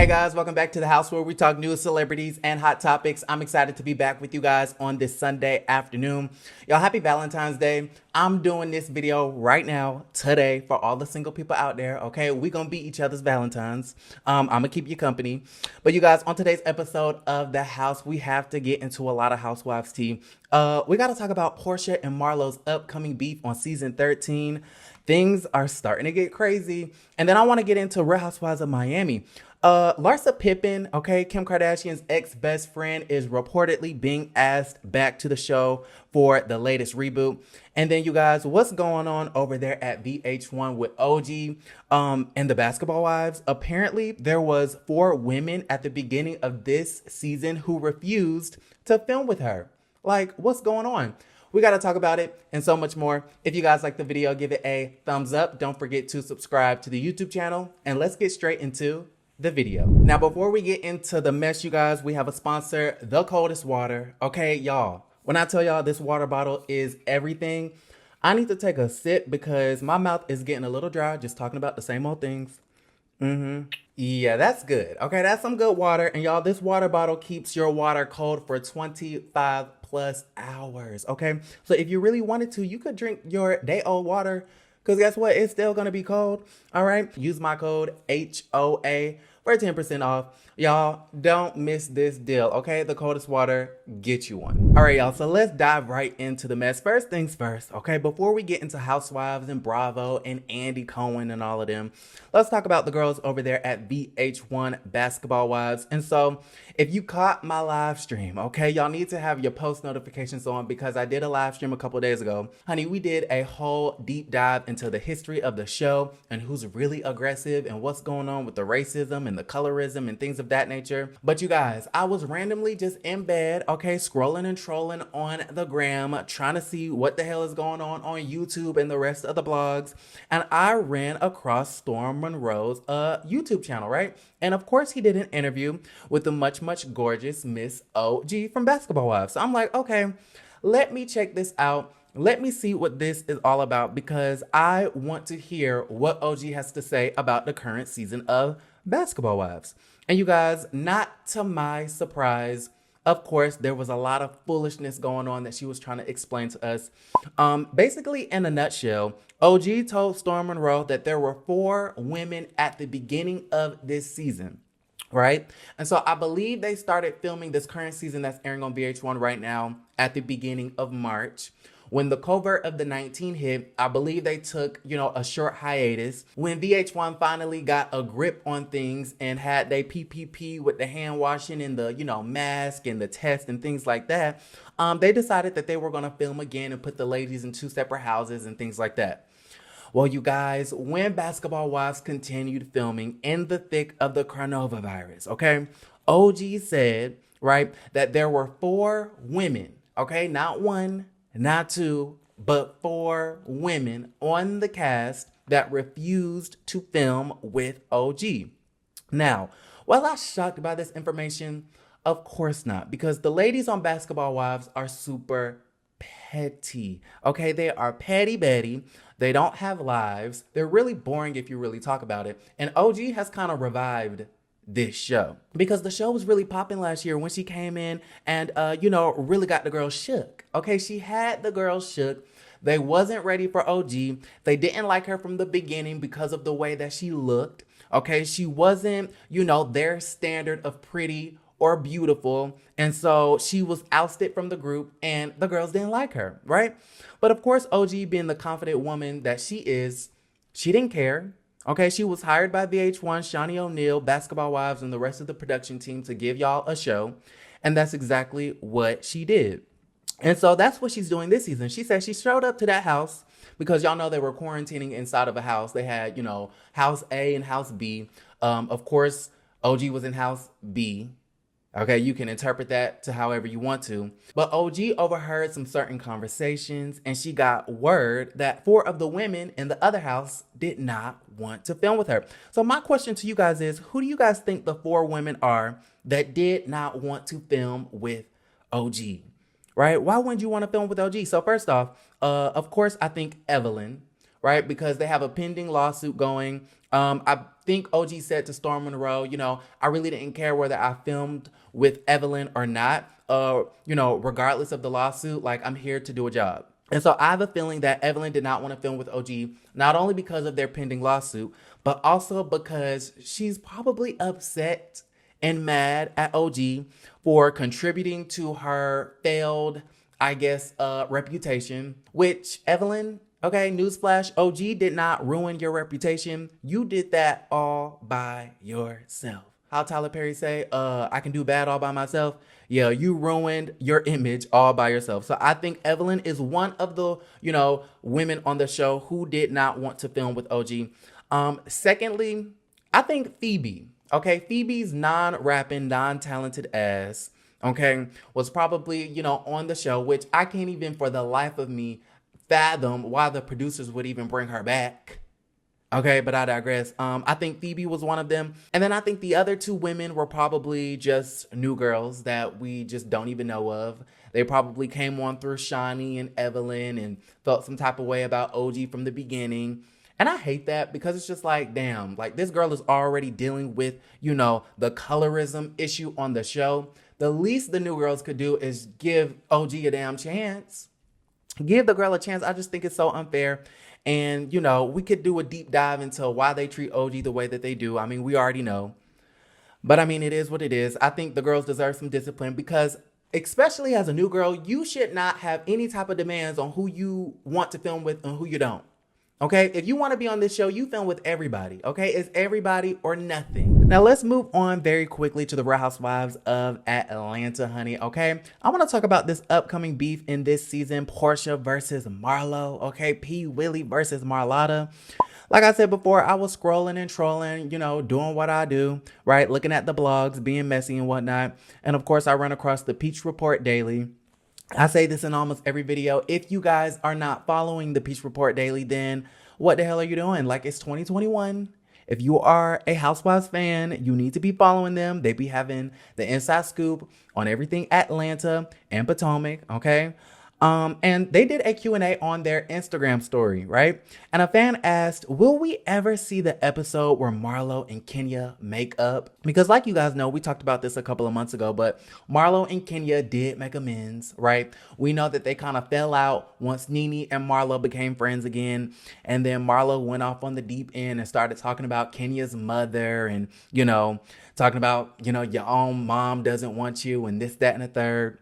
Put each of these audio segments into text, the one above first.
Hey guys, welcome back to the house where we talk news, celebrities, and hot topics. I'm excited to be back with you guys on this Sunday afternoon. Y'all, happy Valentine's Day. I'm doing this video right now, today, for all the single people out there, okay? We gonna be each other's Valentines. I'm gonna keep you company. But you guys, on today's episode of The House, we have to get into a lot of Housewives tea. We gotta talk about Porsha and Marlo's upcoming beef on season 13. Things are starting to get crazy. And then I wanna get into Real Housewives of Miami. Larsa Pippen, okay, Kim Kardashian's ex-best friend, is reportedly being asked back to the show for the latest reboot. And then you guys, what's going on over there at VH1 with OG and the Basketball Wives? Apparently, there was 4 women at the beginning of this season who refused to film with her. Like, what's going on? We got to talk about it and so much more. If you guys like the video, give it a thumbs up. Don't forget to subscribe to the YouTube channel. And let's get straight into the video. Now, before we get into the mess, you guys, we have a sponsor, The Coldest Water. Okay, y'all, when I tell y'all this water bottle is everything, I need to take a sip because my mouth is getting a little dry just talking about the same old things. Yeah, that's good. Okay, that's some good water. And y'all, this water bottle keeps your water cold for 25 plus hours. Okay, so if you really wanted to, you could drink your day old water, because guess what? It's still going to be cold. All right. Use my code HOA for 10% off. Y'all, don't miss this deal. Okay. The coldest water, get you one. All right, y'all. So let's dive right into the mess. First things first. Okay. Before we get into Housewives and Bravo and Andy Cohen and all of them, let's talk about the girls over there at VH1 Basketball Wives. And so if you caught my live stream, okay, y'all need to have your post notifications on because I did a live stream a couple days ago. Honey, we did a whole deep dive into the history of the show and who's really aggressive and what's going on with the racism and the colorism and things of that nature. But you guys, I was randomly just in bed, okay, scrolling and trolling on the gram, trying to see what the hell is going on YouTube and the rest of the blogs. And I ran across Storm Monroe's YouTube channel, right? And of course, he did an interview with the much gorgeous Miss OG from Basketball Wives. So I'm like, okay, let me check this out. Let me see what this is all about because I want to hear what OG has to say about the current season of Basketball Wives. And you guys, not to my surprise, of course, there was a lot of foolishness going on that she was trying to explain to us. Basically, in a nutshell, OG told Storm Monroe that there were 4 women at the beginning of this season, right? And so I believe they started filming this current season that's airing on VH1 right now at the beginning of March. When the covert of the 19 hit, I believe they took, a short hiatus. When VH1 finally got a grip on things and had their PPP with the hand washing and the, mask and the test and things like that, they decided that they were going to film again and put the ladies in 2 separate houses and things like that. Well, you guys, when Basketball Wives continued filming in the thick of the coronavirus, okay, OG said, right, that there were 4 women, okay, not 1, not 2, but 4 women on the cast that refused to film with OG. Now, was I shocked by this information? Of course not, because the ladies on Basketball Wives are super petty. Okay, they are petty Betty. They don't have lives. They're really boring if you really talk about it. And OG has kind of revived this show because the show was really popping last year when she came in and really got the girls shook. Okay, she had the girls shook. They wasn't ready for OG. They didn't like her from the beginning because of the way that she looked. Okay, she wasn't their standard of pretty or beautiful, and so she was ousted from the group and the girls didn't like her, right? But of course, OG, being the confident woman that she is, she didn't care. Okay, she was hired by VH1, Shawnee O'Neal, Basketball Wives, and the rest of the production team to give y'all a show. And that's exactly what she did. And so that's what she's doing this season. She said she showed up to that house because y'all know they were quarantining inside of a house. They had, house A and house B. Of course, OG was in house B. Okay, you can interpret that to however you want to. But OG overheard some certain conversations and she got word that 4 of the women in the other house did not want to film with her. So my question to you guys is, who do you guys think the 4 women are that did not want to film with OG? Right? Why wouldn't you want to film with OG? So first off, of course, I think Evelyn, right? Because they have a pending lawsuit going. think OG said to Storm Monroe, I really didn't care whether I filmed with Evelyn or not. Regardless of the lawsuit, like, I'm here to do a job. And so I have a feeling that Evelyn did not want to film with OG, not only because of their pending lawsuit, but also because she's probably upset and mad at OG for contributing to her failed, I guess, reputation, which Evelyn, okay, newsflash, OG did not ruin your reputation. You did that all by yourself. How Tyler Perry say, I can do bad all by myself. Yeah, you ruined your image all by yourself. So I think Evelyn is one of the, women on the show who did not want to film with OG. Secondly, I think Phoebe, okay, Phoebe's non-rapping, non-talented ass, okay, was probably, on the show, which I can't even for the life of me fathom why the producers would even bring her back. Okay, but I digress. I think Phoebe was one of them. And then I think the other two women were probably just new girls that we just don't even know of. They probably came on through Shani and Evelyn and felt some type of way about OG from the beginning. And I hate that because it's just like, damn, like this girl is already dealing with, the colorism issue on the show. The least the new girls could do is give OG a damn chance. Give the girl a chance. I just think it's so unfair. And, we could do a deep dive into why they treat OG the way that they do. I mean, we already know. But I mean, it is what it is. I think the girls deserve some discipline because, especially as a new girl, you should not have any type of demands on who you want to film with and who you don't. Okay, if you want to be on this show, you film with everybody. Okay, it's everybody or nothing. Now let's move on very quickly to the Real Housewives of Atlanta, honey. Okay, I want to talk about this upcoming beef in this season: Porsha versus Marlo. Okay, P. Willie versus Marlotta. Like I said before, I was scrolling and trolling, doing what I do, right? Looking at the blogs, being messy and whatnot, and of course, I run across the Peach Report Daily. I say this in almost every video. If you guys are not following the Peach Report Daily, then what the hell are you doing? Like, it's 2021. If you are a Housewives fan, you need to be following them. They be having the inside scoop on everything Atlanta and Potomac, okay? And they did a Q&A on their Instagram story, right? And a fan asked, will we ever see the episode where Marlo and Kenya make up? Because like you guys know, we talked about this a couple of months ago, but Marlo and Kenya did make amends, right? We know that they kind of fell out once Nene and Marlo became friends again. And then Marlo went off on the deep end and started talking about Kenya's mother and, talking about, your own mom doesn't want you and this, that, and the third.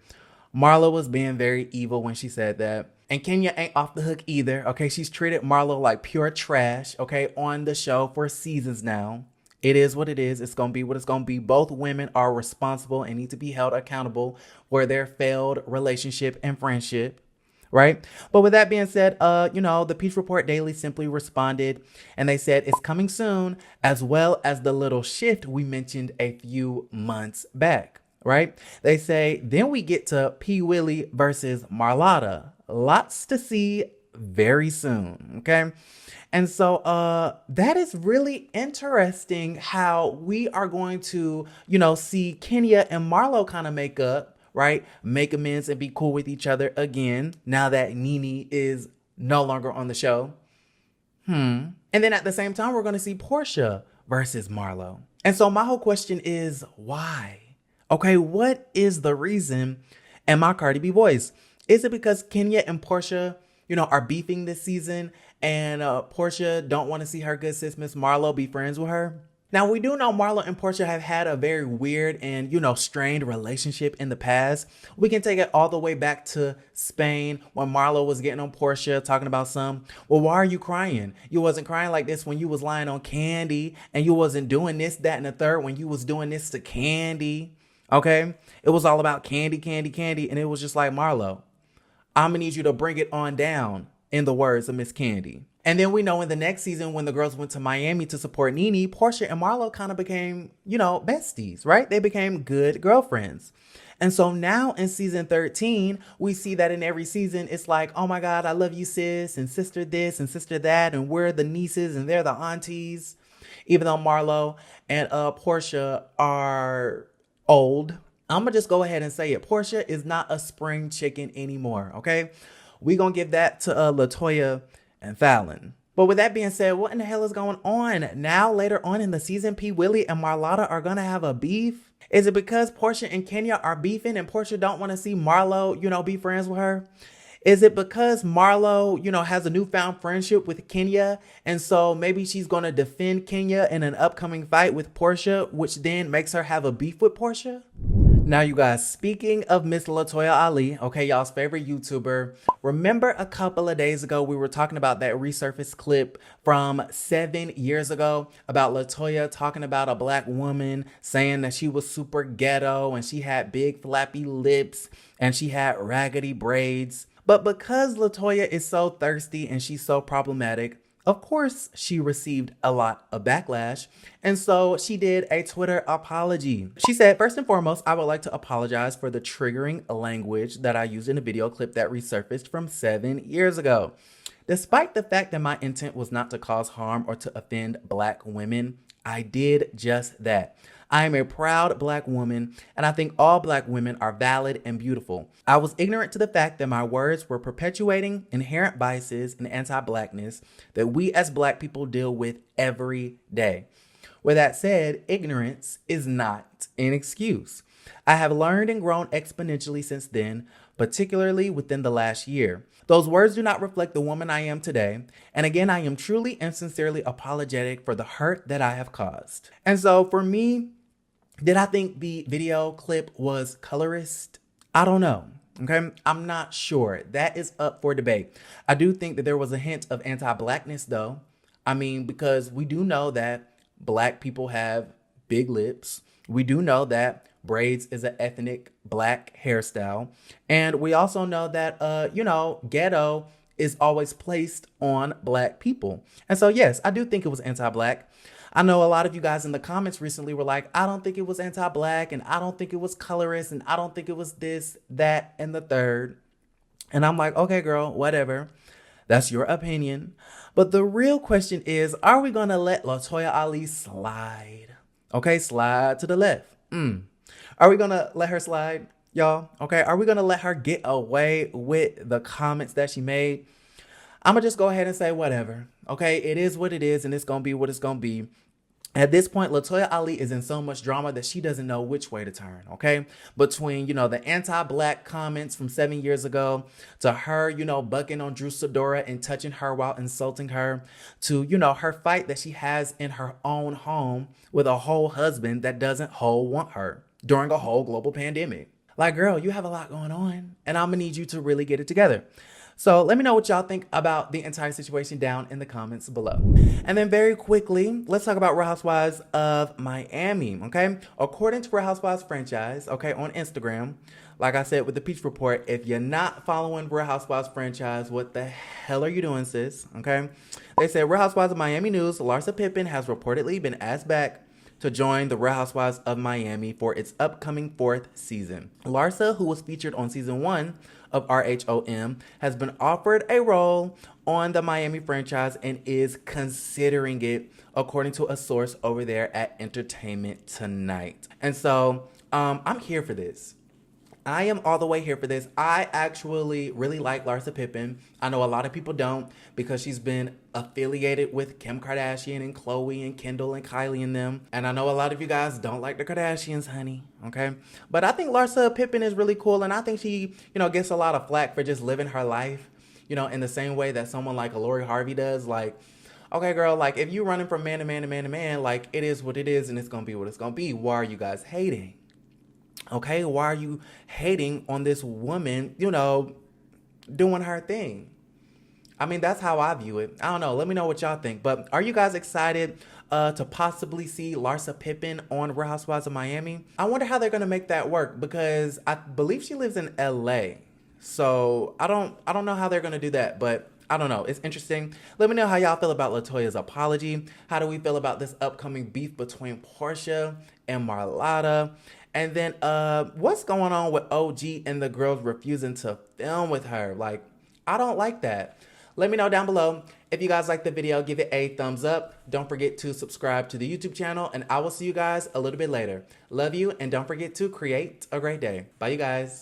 Marlo was being very evil when she said that. And Kenya ain't off the hook either, okay? She's treated Marlo like pure trash, okay, on the show for seasons now. It is what it is. It's going to be what it's going to be. Both women are responsible and need to be held accountable for their failed relationship and friendship, right? But with that being said, the Peach Report Daily simply responded and they said it's coming soon, as well as the little shift we mentioned a few months back. Right? They say, then we get to P. Willie versus Marlotta. Lots to see very soon. Okay. And so that is really interesting how we are going to, see Kenya and Marlo kind of make up, right? Make amends and be cool with each other again now that Nene is no longer on the show. And then at the same time, we're going to see Porsha versus Marlo. And so my whole question is, why? Okay, what is the reason? And my Cardi B voice, is it because Kenya and Porsha, are beefing this season and Porsha don't want to see her good sis, Miss Marlo, be friends with her? Now, we do know Marlo and Porsha have had a very weird and, strained relationship in the past. We can take it all the way back to Spain when Marlo was getting on Porsha talking about well, why are you crying? You wasn't crying like this when you was lying on Candy, and you wasn't doing this, that, and the third when you was doing this to Candy. Okay, it was all about Candy, Candy, Candy. And it was just like, Marlo, I'm going to need you to bring it on down, in the words of Miss Candy. And then we know in the next season, when the girls went to Miami to support Nene, Porsha and Marlo kind of became, besties, right? They became good girlfriends. And so now in season 13, we see that in every season, it's like, oh my God, I love you, sis, and sister this and sister that. And we're the nieces and they're the aunties. Even though Marlo and Porsha are old, I'm gonna just go ahead and say it. Porsha is not a spring chicken anymore, okay? We gonna give that to Latoya and Fallon. But with that being said, what in the hell is going on? Now, later on in the season, P. Willie and Marlotta are gonna have a beef? Is it because Porsha and Kenya are beefing and Porsha don't want to see Marlo, be friends with her? Is it because Marlo, has a newfound friendship with Kenya, and so maybe she's going to defend Kenya in an upcoming fight with Porsha, which then makes her have a beef with Porsha? Now, you guys, speaking of Miss Latoya Ali, okay, y'all's favorite YouTuber, remember a couple of days ago we were talking about that resurfaced clip from 7 years ago about Latoya talking about a black woman saying that she was super ghetto and she had big flappy lips and she had raggedy braids. But because Latoya is so thirsty and she's so problematic, of course, she received a lot of backlash, and so she did a Twitter apology. She said, first and foremost, I would like to apologize for the triggering language that I used in a video clip that resurfaced from 7 years ago. Despite the fact that my intent was not to cause harm or to offend black women, I did just that. I am a proud black woman, and I think all black women are valid and beautiful. I was ignorant to the fact that my words were perpetuating inherent biases and anti-blackness that we as black people deal with every day. With that said, ignorance is not an excuse. I have learned and grown exponentially since then, particularly within the last year. Those words do not reflect the woman I am today, and again, I am truly and sincerely apologetic for the hurt that I have caused. And so for me, did I think the video clip was colorist? I don't know. Okay, I'm not sure. That is up for debate. I do think that there was a hint of anti-blackness though. I mean, because we do know that black people have big lips. We do know that braids is an ethnic black hairstyle. And we also know that, ghetto is always placed on black people. And so, yes, I do think it was anti-black. I know a lot of you guys in the comments recently were like, I don't think it was anti-black, and I don't think it was colorist, and I don't think it was this, that, and the third. And I'm like, okay, girl, whatever. That's your opinion. But the real question is, are we going to let Latoya Ali slide? Okay, slide to the left. Are we going to let her slide, y'all? Okay, are we going to let her get away with the comments that she made? I'm going to just go ahead and say whatever. Okay, it is what it is, and it's going to be what it's going to be. At this point, Latoya Ali is in so much drama that she doesn't know which way to turn, okay? Between, the anti-black comments from 7 years ago to her, bucking on Drew Sidora and touching her while insulting her to, her fight that she has in her own home with a whole husband that doesn't want her during a whole global pandemic. Like, girl, you have a lot going on, and I'm gonna need you to really get it together. So let me know what y'all think about the entire situation down in the comments below. And then very quickly, let's talk about Real Housewives of Miami, okay? According to Real Housewives franchise, okay, on Instagram, like I said with the Peach Report, if you're not following Real Housewives franchise, what the hell are you doing, sis? Okay? They said Real Housewives of Miami news, Larsa Pippen has reportedly been asked back to join the Real Housewives of Miami for its upcoming 4th season. Larsa, who was featured on season 1 of RHOM, has been offered a role on the Miami franchise and is considering it, according to a source over there at Entertainment Tonight. And so I'm here for this. I am all the way here for this. I actually really like Larsa Pippen. I know a lot of people don't because she's been affiliated with Kim Kardashian and Khloe and Kendall and Kylie and them. And I know a lot of you guys don't like the Kardashians, honey, okay? But I think Larsa Pippen is really cool, and I think she, gets a lot of flack for just living her life, in the same way that someone like Lori Harvey does. Like, okay, girl, like, if you're running from man to man to man to man, like, it is what it is, and it's gonna be what it's gonna be. Why are you guys hating? Okay, why are you hating on this woman, doing her thing? I mean, that's how I view it. I don't know. Let me know what y'all think. But are you guys excited to possibly see Larsa Pippen on Real Housewives of Miami? I wonder how they're going to make that work because I believe she lives in LA. So I don't know how they're going to do that, but I don't know. It's interesting. Let me know how y'all feel about Latoya's apology. How do we feel about this upcoming beef between Porsha and Marlotta? And then what's going on with OG and the girls refusing to film with her? Like, I don't like that. Let me know down below. If you guys liked the video, give it a thumbs up. Don't forget to subscribe to the YouTube channel, and I will see you guys a little bit later. Love you, and don't forget to create a great day. Bye, you guys.